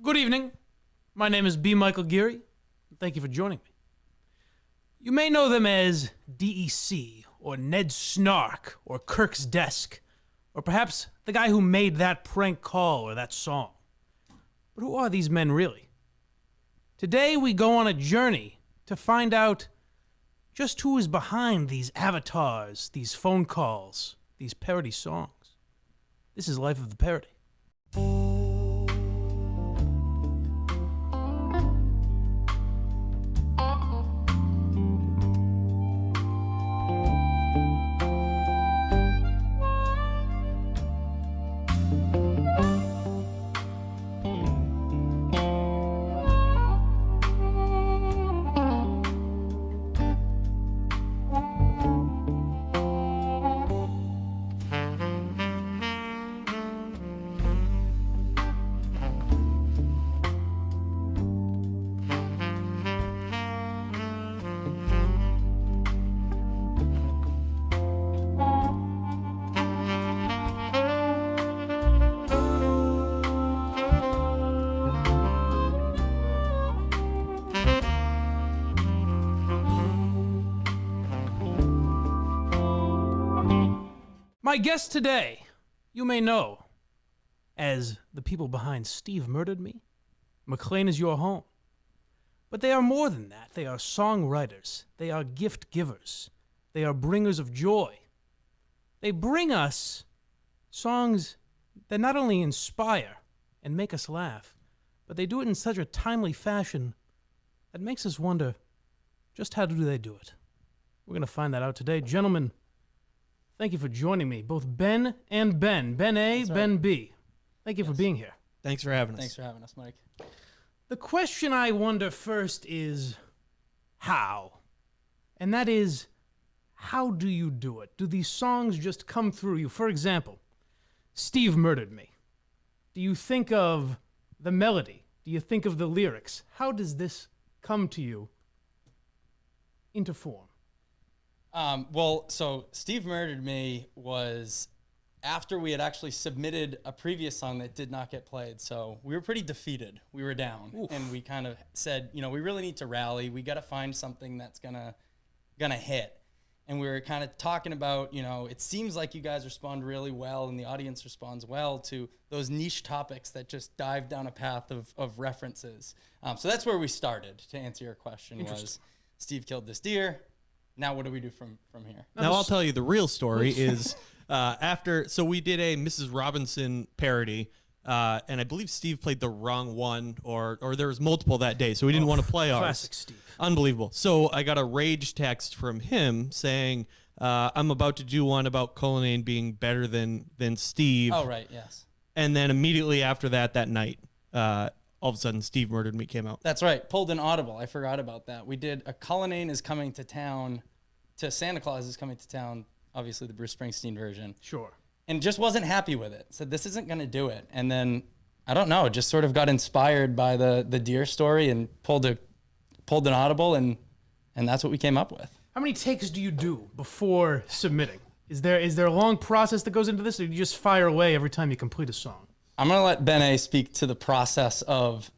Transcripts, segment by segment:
Good evening. My name is B. Michael Geary. Thank you for joining me. You may know them as DEC, or Ned Snark, or Kirk's Desk, or perhaps the guy who made that prank call or that song. But who are these men really? Today we go on a journey to find out just who is behind these avatars, these phone calls, these parody songs. This is Life of the Parody. My guest today, you may know as the people behind Steve Murdered Me, McLean Is Your Home. But they are more than that. They are songwriters. They are gift givers. They are bringers of joy. They bring us songs that not only inspire and make us laugh, but they do it in such a timely fashion that makes us wonder, just how do they do it? We're going to find that out today. Gentlemen, thank you for joining me, both Ben and Ben. Ben A, That's right. Ben B. Thank you for being here. Thanks for having us. Thanks for having us, Mike. The question I wonder first is how? And that is, how do you do it? Do these songs just come through you? For example, Steve Murdered Me. Do you think of the melody? Do you think of the lyrics? How does this come to you into form? So Steve Murdered Me was after we had actually submitted a previous song that did not get played. So we were pretty defeated. We were down. Oof. And we kind of said, we really need to rally. We got to find something that's gonna hit. And we were kind of talking about, it seems like you guys respond really well and the audience responds well to those niche topics that just dive down a path of references. So that's where we started, to answer your question, was Steve killed this deer. Now what do we do from here? Now I'll tell you the real story is so we did a Mrs. Robinson parody, and I believe Steve played the wrong one, or there was multiple that day, so we didn't want to play ours. Classic Steve. Unbelievable. So I got a rage text from him saying, I'm about to do one about Cullinane being better than Steve. Oh, right, yes. And then immediately after that night, all of a sudden, Steve Murdered Me came out. That's right. Pulled an audible. I forgot about that. We did a Cullinane is coming to town, to Santa Claus is coming to town, obviously the Bruce Springsteen version. Sure. And just wasn't happy with it. Said, this isn't going to do it. And then, I don't know, just sort of got inspired by the deer story and pulled an audible, and that's what we came up with. How many takes do you do before submitting? Is there a long process that goes into this, or do you just fire away every time you complete a song? I'm going to let Ben A speak to the process of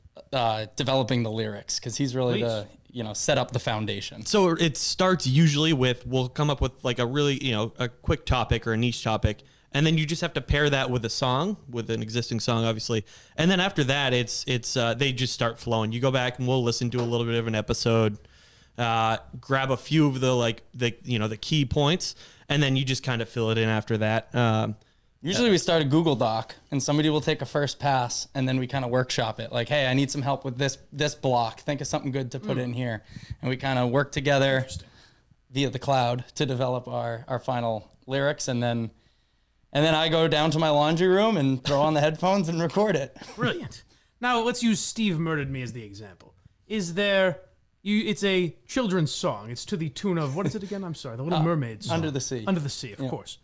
developing the lyrics, because he's really set up the foundation. So it starts usually with, we'll come up with like a really, a quick topic or a niche topic, and then you just have to pair that with a song, with an existing song, obviously. And then after that, it's they just start flowing. You go back and we'll listen to a little bit of an episode, grab a few of the key points, and then you just kind of fill it in after that. Usually we start a Google Doc and somebody will take a first pass and then we kind of workshop it. Like, hey, I need some help with this block. Think of something good to put in here. And we kind of work together via the cloud to develop our final lyrics. And then I go down to my laundry room and throw on the headphones and record it. Brilliant. Now let's use Steve Murdered Me as the example. Is there... it's a children's song. It's to the tune of, what is it again? I'm sorry, the Little Mermaid song. Under the Sea. Under the Sea, of course.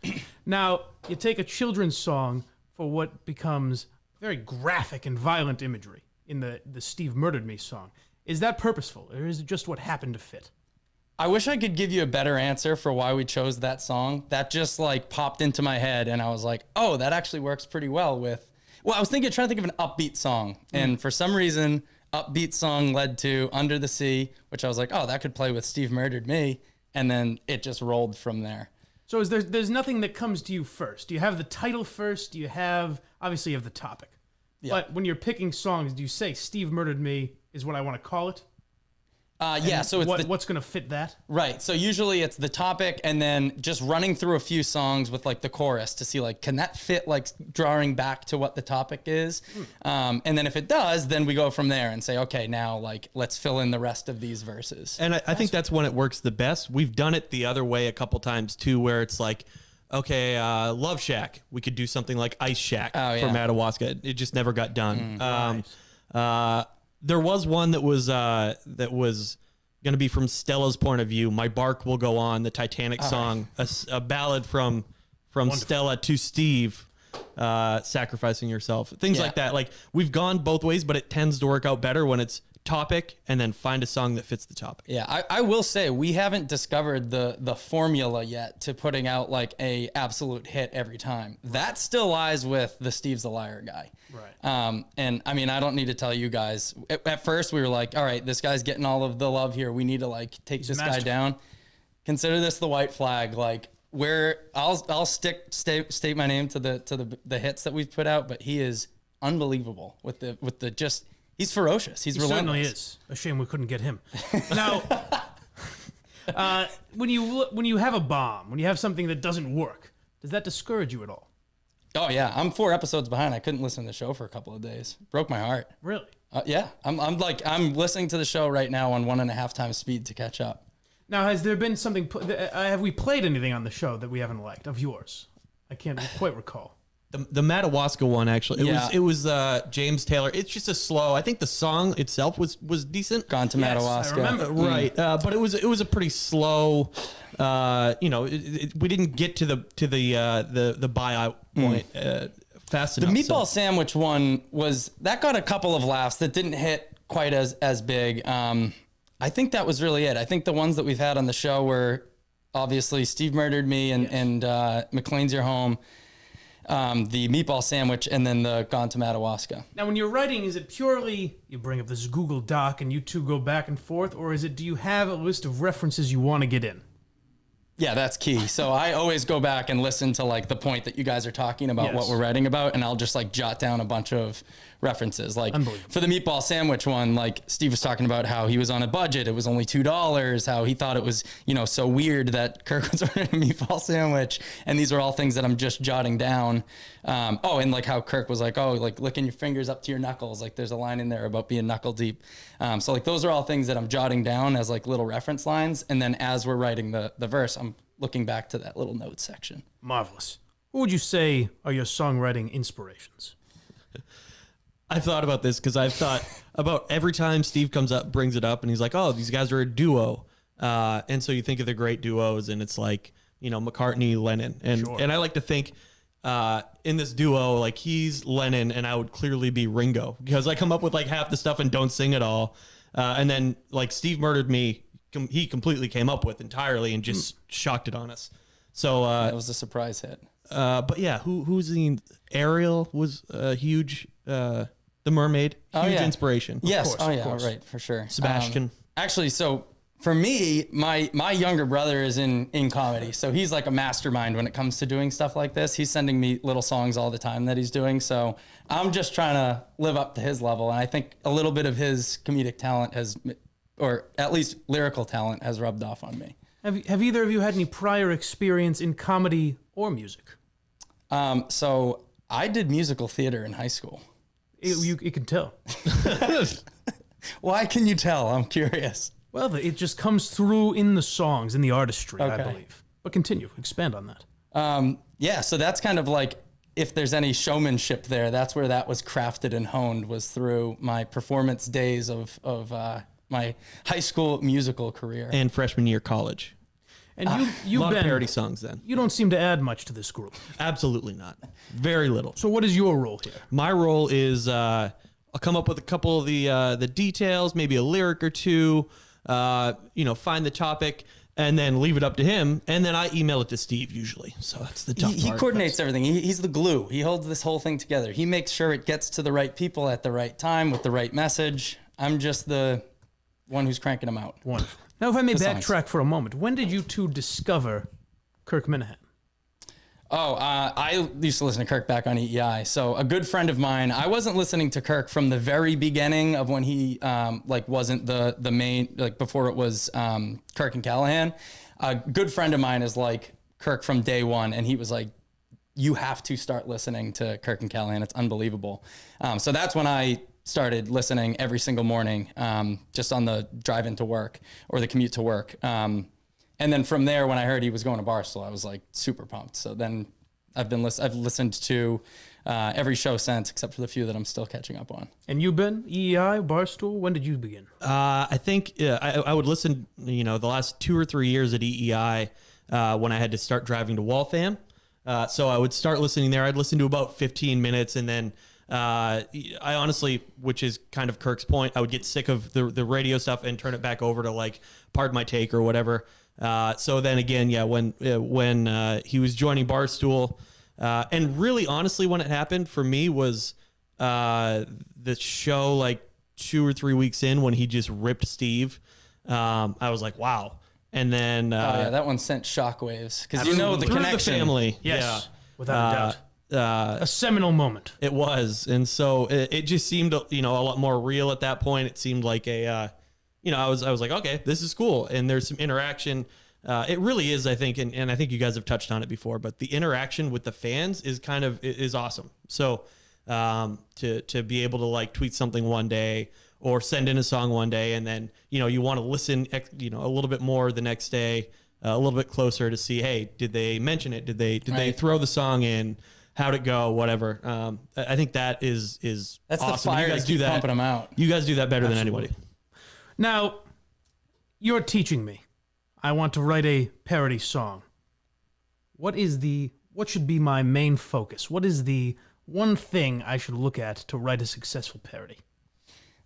Now, you take a children's song for what becomes very graphic and violent imagery in the Steve Murdered Me song. Is that purposeful, or is it just what happened to fit? I wish I could give you a better answer for why we chose that song. That just like popped into my head, and I was like, oh, that actually works pretty well with Well, I was trying to think of an upbeat song, and for some reason, upbeat song led to Under the Sea, which I was like, oh, that could play with Steve Murdered Me, and then it just rolled from there. So there's nothing that comes to you first? Do you have the title first? Do you have, obviously you have the topic. Yeah. But when you're picking songs, do you say Steve Murdered Me is what I want to call it? Yeah, so it's what's going to fit that? Right. So usually it's the topic and then just running through a few songs with like the chorus to see like, can that fit like drawing back to what the topic is? And then if it does, then we go from there and say, okay, now like let's fill in the rest of these verses. And I think that's when it works the best. We've done it the other way a couple times too, where it's like, okay, Love Shack. We could do something like Ice Shack for Madawaska. It just never got done. There was one that was going to be from Stella's point of view. My Bark Will Go On, the Titanic song, a ballad from Stella to Steve, sacrificing yourself, things like that. Like we've gone both ways, but it tends to work out better when it's topic and then find a song that fits the topic. Yeah, I will say we haven't discovered the formula yet to putting out like a absolute hit every time. That still lies with the Steve's a Liar guy. Right. And I mean, I don't need to tell you guys. At first, we were like, all right, this guy's getting all of the love here. We need to like take this guy down. Consider this the white flag. Like I'll state my name to the hits that we've put out, but he is unbelievable with the just. He's ferocious. He's relentless. Certainly is. A shame we couldn't get him. Now, when you have a bomb, when you have something that doesn't work, does that discourage you at all? Oh yeah, I'm 4 episodes behind. I couldn't listen to the show for a couple of days. Broke my heart. Really? Yeah. I'm listening to the show right now on 1.5 times speed to catch up. Now, has there been something? Have we played anything on the show that we haven't liked of yours? I can't quite recall. The Madawaska one, actually, it was James Taylor. It's just a slow. I think the song itself was decent. Gone to Madawaska, I remember. Right? But it was a pretty slow. We didn't get to the buyout point fast enough. The meatball sandwich one that got a couple of laughs that didn't hit quite as big. I think that was really it. I think the ones that we've had on the show were obviously Steve Murdered Me and McLean's Your Home. The meatball sandwich, and then the Gone to Madawaska. Now, when you're writing, is it purely you bring up this Google Doc and you two go back and forth, or do you have a list of references you want to get in? Yeah, that's key. So I always go back and listen to like the point that you guys are talking about, what we're writing about, and I'll just like jot down a bunch of references. Like for the meatball sandwich one, like Steve was talking about how he was on a budget. It was only $2, how he thought it was, so weird that Kirk was ordering a meatball sandwich. And these are all things that I'm just jotting down. And like how Kirk was like, like licking your fingers up to your knuckles. Like there's a line in there about being knuckle deep. So like those are all things that I'm jotting down as like little reference lines. And then as we're writing the verse, I'm looking back to that little notes section. Marvelous. What would you say are your songwriting inspirations? I've thought about this because I've thought about every time Steve brings it up, and he's like, oh, these guys are a duo. And so you think of the great duos, and it's like, McCartney, Lennon. And I like to think in this duo, like he's Lennon and I would clearly be Ringo, because I come up with like half the stuff and don't sing it all. And then like Steve Murdered Me, he completely came up with entirely and just shocked it on us. So that was a surprise hit. But yeah, who's the Ariel was huge. The Mermaid, huge inspiration. Yes. Right, for sure. Sebastian. Actually, so for me, my younger brother is in comedy, so he's like a mastermind when it comes to doing stuff like this. He's sending me little songs all the time that he's doing, so I'm just trying to live up to his level, and I think a little bit of his comedic talent or at least lyrical talent, has rubbed off on me. Have either of you had any prior experience in comedy or music? So I did musical theater in high school. You can tell. Why can you tell? I'm curious. Well, it just comes through in the songs, in the artistry, I believe. But continue, expand on that. So that's kind of like, if there's any showmanship there, that's where that was crafted and honed, was through my performance days of my high school musical career. And freshman year college. And you've a lot been of parody songs then. You don't seem to add much to this group. Absolutely not. Very little. So what is your role here? My role is I'll come up with a couple of the details, maybe a lyric or two, find the topic. and then leave it up to him, and then I email it to Steve usually. So that's the tough He part. coordinates everything. He's the glue. He holds this whole thing together. He makes sure it gets to the right people at the right time with the right message. I'm just the one who's cranking them out. Wonderful. Now, if I may The songs. backtrack for a moment, when did you two discover Kirk Minihane? Oh, I used to listen to Kirk back on EEI. So a good friend of mine, I wasn't listening to Kirk from the very beginning of when he wasn't the main, like before it was Kirk and Callahan. A good friend of mine is like Kirk from day one, and he was like, you have to start listening to Kirk and Callahan. It's unbelievable. So that's when I started listening every single morning, just on the drive into work or the commute to work. And then from there, when I heard he was going to Barstool, I was like super pumped. So then I've listened to every show since, except for the few that I'm still catching up on. And you, Ben? EEI, Barstool? When did you begin? I think I would listen, the last 2 or 3 years at EEI when I had to start driving to Waltham. So I would start listening there. I'd listen to about 15 minutes, and then I honestly, which is kind of Kirk's point, I would get sick of the radio stuff and turn it back over to like Pardon My Take or whatever. So then again, when he was joining Barstool, and really honestly, when it happened for me was the show like 2 or 3 weeks in when he just ripped Steve. I was like, wow. And then that one sent shockwaves because the through connection. the family. Yes, without a doubt. A seminal moment. It was. And so it just seemed, a lot more real at that point. It seemed like I was like, okay, this is cool. And there's some interaction. It really is, I think, and I think you guys have touched on it before, but the interaction with the fans is awesome. So to be able to like tweet something one day or send in a song one day, and then, you want to listen, a little bit more the next day, a little bit closer to see, hey, did they mention it? Did they throw the song in? How'd it go? Whatever. I think that is That's awesome. the fire You guys to do keep that. pumping them out. You guys do that better than anybody. Now, you're teaching me. I want to write a parody song. What should be my main focus? What is the one thing I should look at to write a successful parody?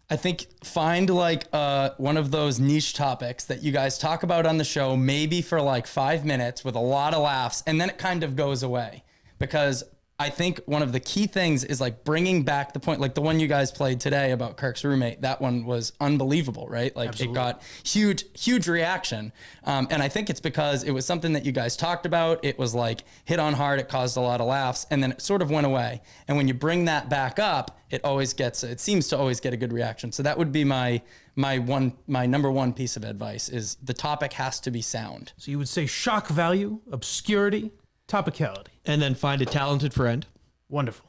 I think find like one of those niche topics that you guys talk about on the show, maybe for like 5 minutes with a lot of laughs, and then it kind of goes away. Because I think one of the key things is like bringing back the point, like the one you guys played today about Kirk's roommate. That one was unbelievable, right? Like Absolutely. It got huge reaction. And I think it's because it was something that you guys talked about. It was like hit on hard. It caused a lot of laughs, and then it sort of went away. And when you bring that back up, it seems to always get a good reaction. So that would be my number one piece of advice is the topic has to be sound. So you would say shock value, obscurity, topicality. And then find a talented friend. Wonderful.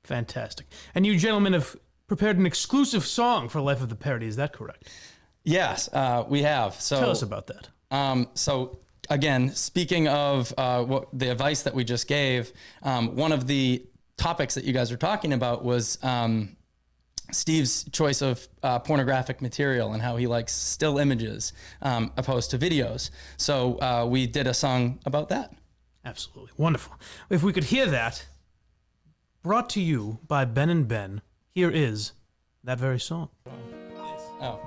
Fantastic. And you gentlemen have prepared an exclusive song for Life of the Parody. Is that correct? Yes, we have. So tell us about that. So again, speaking of what the advice that we just gave, one of the topics that you guys were talking about was Steve's choice of pornographic material and how he likes still images opposed to videos. So we did a song about that. Absolutely. Wonderful. If we could hear that, brought to you by Ben and Ben, here is that very song. Oh.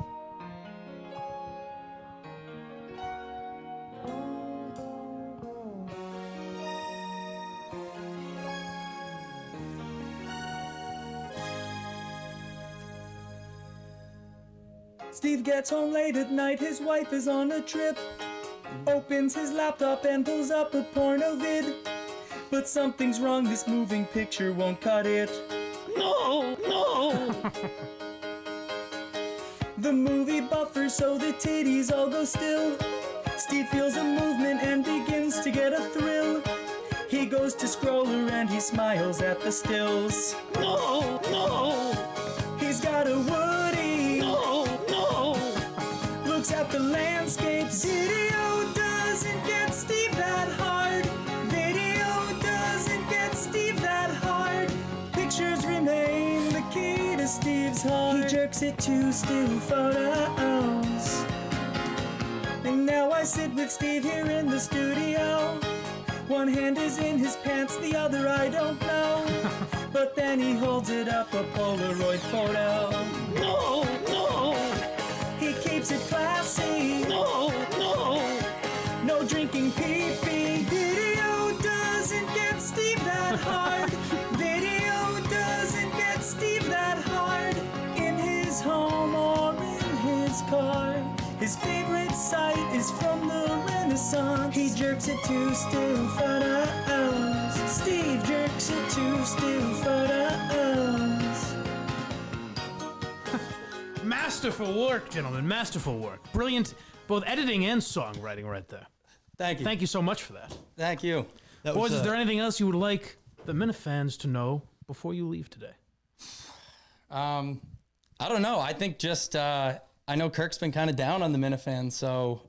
Steve gets home late at night, his wife is on a trip. Opens his laptop and pulls up a porno vid. But something's wrong, this moving picture won't cut it. No! The movie buffers so the titties all go still. Steve feels a movement and begins to get a thrill. He goes to scroller and he smiles at the stills. No! He's got a Woody. No! Looks at the landscapes. Video doesn't get Steve that hard. Video doesn't get Steve that hard. Pictures remain the key to Steve's heart. He jerks it to still photos. And now I sit with Steve here in the studio. One hand is in his pants, the other I don't know. But then he holds it up, a Polaroid photo. No! He keeps it classy. No! His favorite site is from the Renaissance. He jerks it to still photos. Steve jerks it to still photos. Masterful work, gentlemen. Masterful work. Brilliant, both editing and songwriting right there. Thank you. Thank you so much for that. Thank you. That Boys, was, is there anything else you would like the Minifans to know before you leave today? I don't know. I think just I know Kirk's been kind of down on the Minifans, so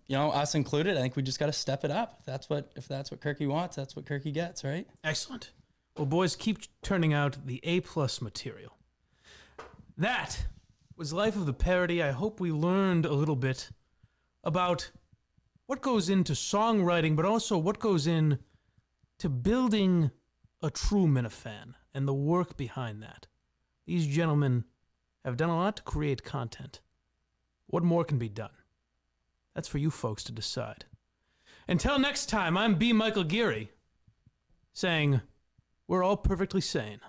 you know, us included. I think we just got to step it up. If that's what Kirky wants, that's what Kirky gets, right? Excellent. Well, boys, keep turning out the A+ material. That was Life of the Parody. I hope we learned a little bit about what goes into songwriting, but also what goes in to building a true Minifan and the work behind that. These gentlemen have done a lot to create content. What more can be done? That's for you folks to decide. Until next time, I'm B. Michael Geary, saying, we're all perfectly sane.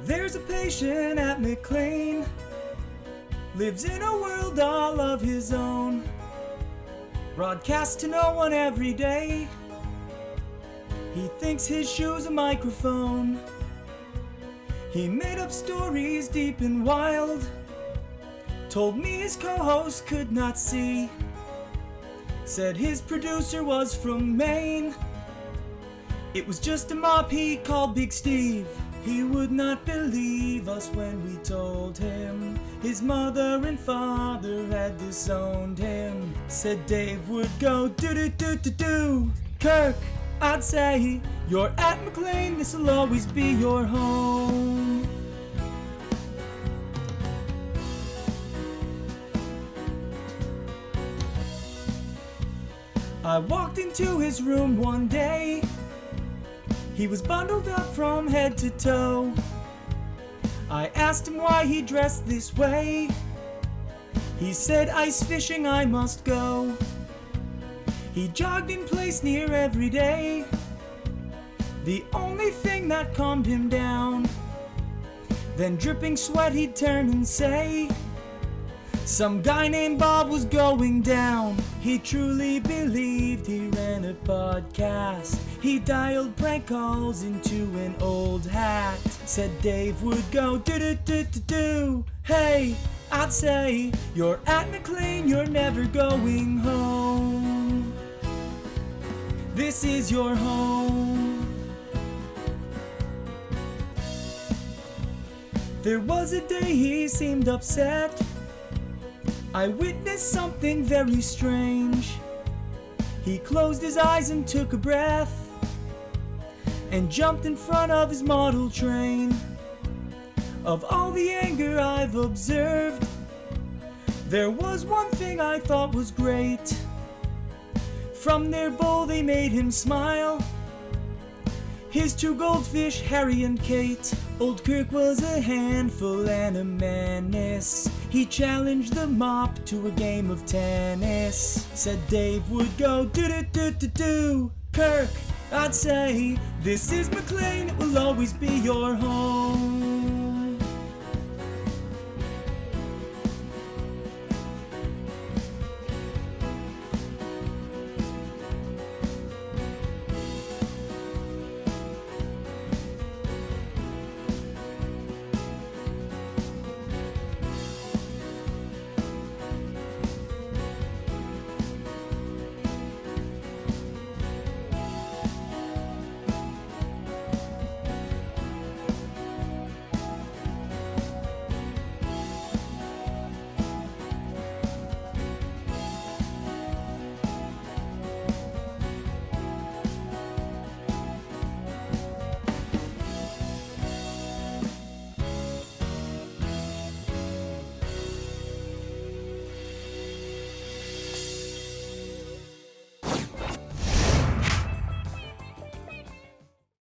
There's a patient at McLean, lives in a world all of his own, broadcasts to no one every day. He thinks his shoe's a microphone. He made up stories deep and wild, told me his co-host could not see, said his producer was from Maine. It was just a mop he called Big Steve. He would not believe us when we told him his mother and father had disowned him. Said Dave would go do-do-do-do-do. Kirk, I'd say, you're at McLean, this'll always be your home. I walked into his room one day. He was bundled up from head to toe. I asked him why he dressed this way. He said, ice fishing I must go. He jogged in place near every day. The only thing that calmed him down. Then dripping sweat he'd turn and say, some guy named Bob was going down. He truly believed he ran a podcast. He dialed prank calls into an old hat. Said Dave would go do-do-do-do-do. Hey, I'd say, you're at McLean, you're never going home. This is your home. There was a day he seemed upset. I witnessed something very strange. He closed his eyes and took a breath and jumped in front of his model train. Of all the anger I've observed, there was one thing I thought was great. From their bowl they made him smile. His two goldfish, Harry and Kate. Old Kirk was a handful and a menace. He challenged the mop to a game of tennis. Said Dave would go do-do-do-do-do. Kirk, I'd say, this is McLean, it will always be your home.